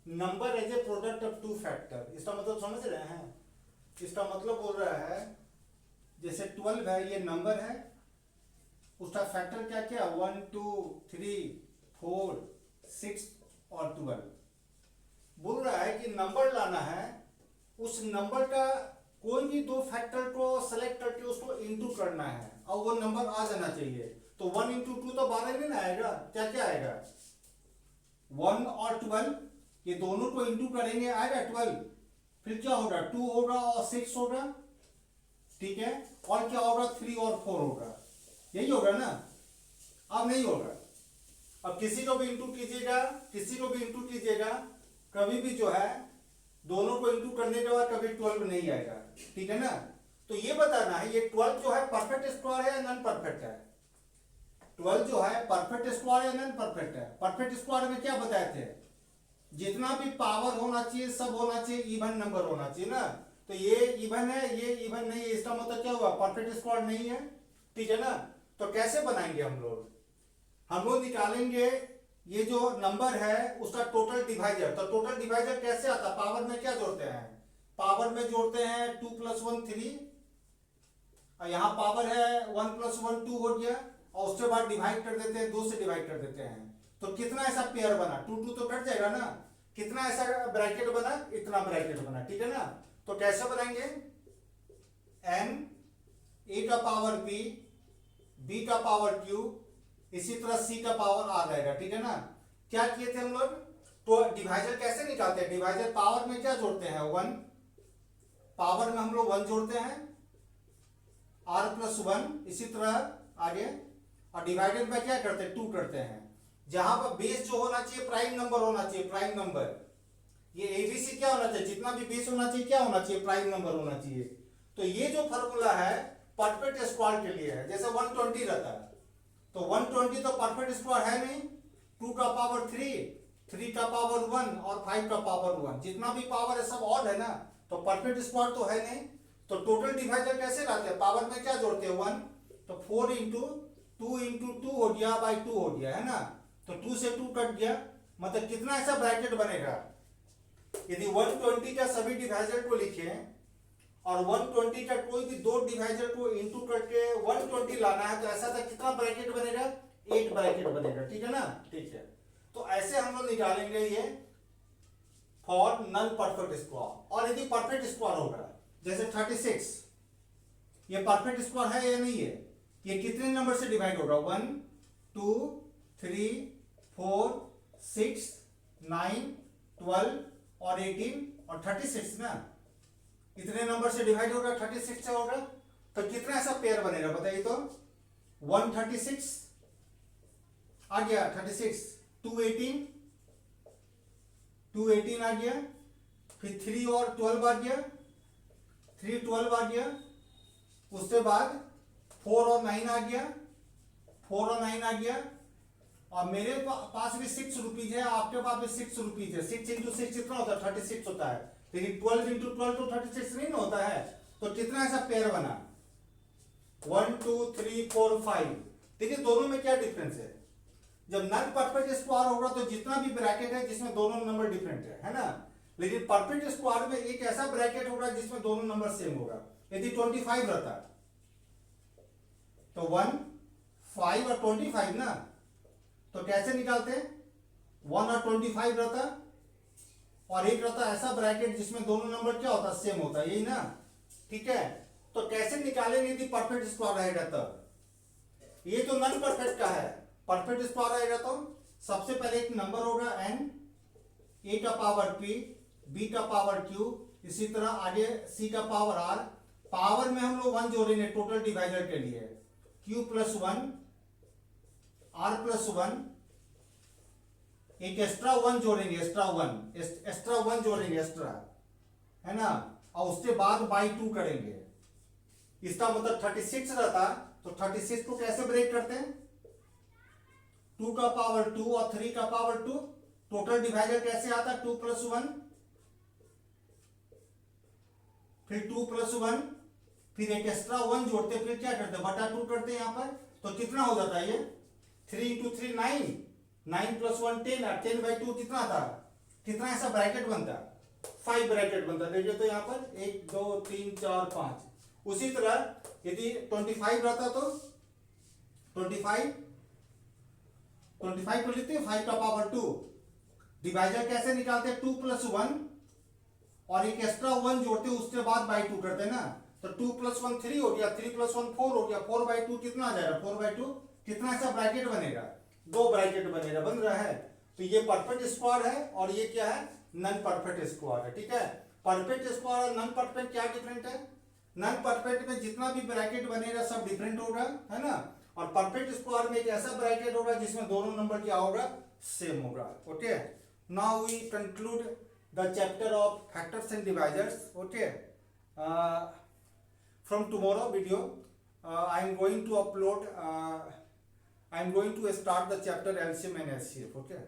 Number as a product of two factor, इसका मतलब समझ रहे हैं? इसका मतलब बोल रहा है जैसे 12 है, ये नंबर है, उसका फैक्टर क्या क्या 1 2 3 4 6 और 12। बोल रहा है कि नंबर लाना है, उस नंबर का कोई भी दो फैक्टर को सेलेक्ट करके उसको इंटू करना है और वो नंबर आ जाना चाहिए। तो 1 इंटू 2 तो 12 नहीं ना आएगा, क्या क्या आएगा 1 और 12, ये दोनों को इंटू करेंगे आएगा 12, फिर क्या होगा 2 होगा और 6 होगा, ठीक है, और क्या होगा 3 और 4 होगा, यही होगा ना। अब नहीं होगा, अब किसी को भी इंटू कीजिएगा, किसी को भी इंटू कीजिएगा, कभी भी जो है दोनों को इंटू करने के बाद कभी 12 नहीं आएगा, ठीक है ना। तो ये बताना है ये 12 जो है परफेक्ट स्क्वायर है या नॉन परफेक्ट है। 12 जो है परफेक्ट स्क्वायर या नॉन परफेक्ट है। परफेक्ट स्क्वायर में क्या बताए थे, जितना भी पावर होना चाहिए सब होना चाहिए, इवन नंबर होना चाहिए ना। तो ये इवन है, ये इवन नहीं है, इसका मतलब क्या हुआ परफेक्ट स्क्वायर नहीं है, ठीक है ना। तो कैसे बनाएंगे हम लोग निकालेंगे ये जो नंबर है उसका टोटल डिवाइजर। तो टोटल डिवाइजर कैसे आता है, पावर में क्या जोड़ते हैं, पावर में जोड़ते हैं 2 + 1 3, और यहाँ पावर है 1 + 1 2 हो गया, और उसके बाद डिवाइड कर देते हैं, 2 से डिवाइड कर देते हैं। तो कितना ऐसा पेयर बना, 2 2 तो कट जाएगा ना, कितना ऐसा ब्रैकेट बना, इतना ब्रैकेट बना, ठीक है ना। तो कैसे बनाएंगे, n a का पावर p b का पावर q, इसी तरह c का पावर आ जाएगा, ठीक है ना। क्या किए थे हम लोग, तो डिवाइजर कैसे निकालते हैं, डिवाइजर पावर में क्या जोड़ते हैं 1, पावर में हम लोग 1 जोड़ते हैं, r + 1, इसी तरह आगे, और डिवाइडेड में क्या करते हैं 2 करते हैं। जहां पर बेस जो होना चाहिए प्राइम नंबर होना चाहिए, प्राइम नंबर, ये एबीसी क्या होना चाहिए, जितना भी बेस होना चाहिए क्या होना चाहिए, प्राइम नंबर होना चाहिए। तो ये जो फॉर्मूला है परफेक्ट स्क्वायर के लिए है, जैसे 120 रहता है, तो 120 तो परफेक्ट स्क्वायर है नहीं, 2 का पावर 3, 3 का पावर 1 और 5 का पावर 1, जितना भी पावर है सब ऑड है ना, तो परफेक्ट स्क्वायर तो है नहीं। तो टोटल डिवाइजर कैसे लाते हैं, पावर में क्या जोड़ते हैं 1, तो 4 इंटू 2 इंटू 2 हो गया बाई 2 हो गया, है ना। तो 2 से 2 कट गया, मतलब कितना ऐसा ब्रैकेट बनेगा, यदि 120 का सभी डिवाइजर को लिखे और 120 का कोई भी दो डिवाइजर को इंटू करके 120 लाना है, तो ऐसा था कितना ब्रैकेट बनेगा, 8 ब्रैकेट बनेगा, ठीक है ना। ठीक है, तो ऐसे हम लोग निकालेंगे ये फॉर नॉन परफेक्ट स्क्वायर। और यदि परफेक्ट स्क्वायर होगा जैसे 36, ये परफेक्ट स्क्वायर है या नहीं है, ये कितने नंबर से डिवाइड होगा 1 2 3 4 6 9 12 और 18 और 36 ना, इतने नंबर से डिवाइड होगा, 36 से होगा। तो कितना ऐसा पेयर बनेगा बताइए, तो 136 आ गया, 36 218 218 आ गया, फिर 3 और 12 आ गया, 3 12 आ गया, उसके बाद 4 और 9 आ गया, 4 और 9 आ गया, और मेरे पास भी 6 रुपीज है, आपके पास भी 6 रुपीज है, 6 इंटू 6 कितना होता है 36 होता है, लेकिन 12 इंटू 12 तो 36 नहीं होता है। तो कितना ऐसा पेयर बना 1 2 3 4 5। देखिए दोनों में क्या डिफरेंस है, जब नॉन परफेक्ट स्क्वायर होगा तो जितना भी ब्रैकेट है जिसमें दोनों नंबर डिफरेंट है ना, लेकिन परफेक्ट स्क्वायर में एक ऐसा ब्रैकेट होगा जिसमें दोनों नंबर सेम होगा। यदि 25 रहता तो 1 5 और 25 ना, तो कैसे निकालते हैं 1 और 25 रहता, और एक रहता ऐसा ब्रैकेट जिसमें दोनों नंबर क्या होता सेम होता, यही ना, ठीक है। तो कैसे निकालेंगे यदि परफेक्ट स्क्वायर रहेगा तब, ये तो नॉन परफेक्ट का है, परफेक्ट स्क्वायर रहेगा तो सबसे पहले एक नंबर होगा n, a का पावर p, b का पावर q, इसी तरह आगे c का पावर r, पावर में हम लोग 1 जोड़ेंगे टोटल डिवाइजर के लिए, q + 1 r + 1, एक एक्स्ट्रा 1 जोड़ेंगे, एक्स्ट्रा 1 जोड़ेंगे एक्स्ट्रा, है ना, और उसके बाद बाई 2 करेंगे। इसका मतलब 36 रहता, तो 36 को कैसे ब्रेक करते हैं 2 का पावर 2 और 3 का पावर 2, टोटल डिवाइजर कैसे आता है 2 + 1, फिर 2 + 1, फिर एक एक्स्ट्रा 1 जोड़ते, फिर क्या करते बटा 2 करते हैं, यहां पर तो कितना हो जाता है ये 3 × 3 9, 9 + 1 10, और 10/2 कितना था कितना ऐसा ब्रैकेट बनता है? 5 ब्रैकेट बनता है। देखिए तो यहाँ पर 1 2 3 4 5। उसी तरह यदि 25 रहता तो 25 को लिखते हैं 5 का पावर 2। डिवाइजर कैसे निकालते हैं? 2 + 1 और एक एक्स्ट्रा 1 जोड़ते हैं, उसके बाद बाई 2 करते हैं ना। तो 2 + 1 3 हो गया, 3 + 1 4 हो गया, 4/2 कितना आ जाएगा? 4/2 कितना ऐसा ब्रैकेट बनेगा? 2 ब्रैकेट बनेगा। बन रहा है। तो ये परफेक्ट स्क्वायर है और ये क्या है? नॉन परफेक्ट स्क्वायर है। ठीक है। परफेक्ट स्क्वायर और नॉन परफेक्ट क्या डिफरेंट है? नॉन परफेक्ट में जितना भी ब्रैकेट बनेगा सब डिफरेंट होगा, है ना। और परफेक्ट स्क्वायर में एक ऐसा ब्रैकेट होगा जिसमें दोनों नंबर क्या होगा? सेम होगा। Okay, now we conclude the chapter of factors and divisors. Okay, from tomorrow video I am going to upload I am going to start the chapter LCM and HCF. Okay.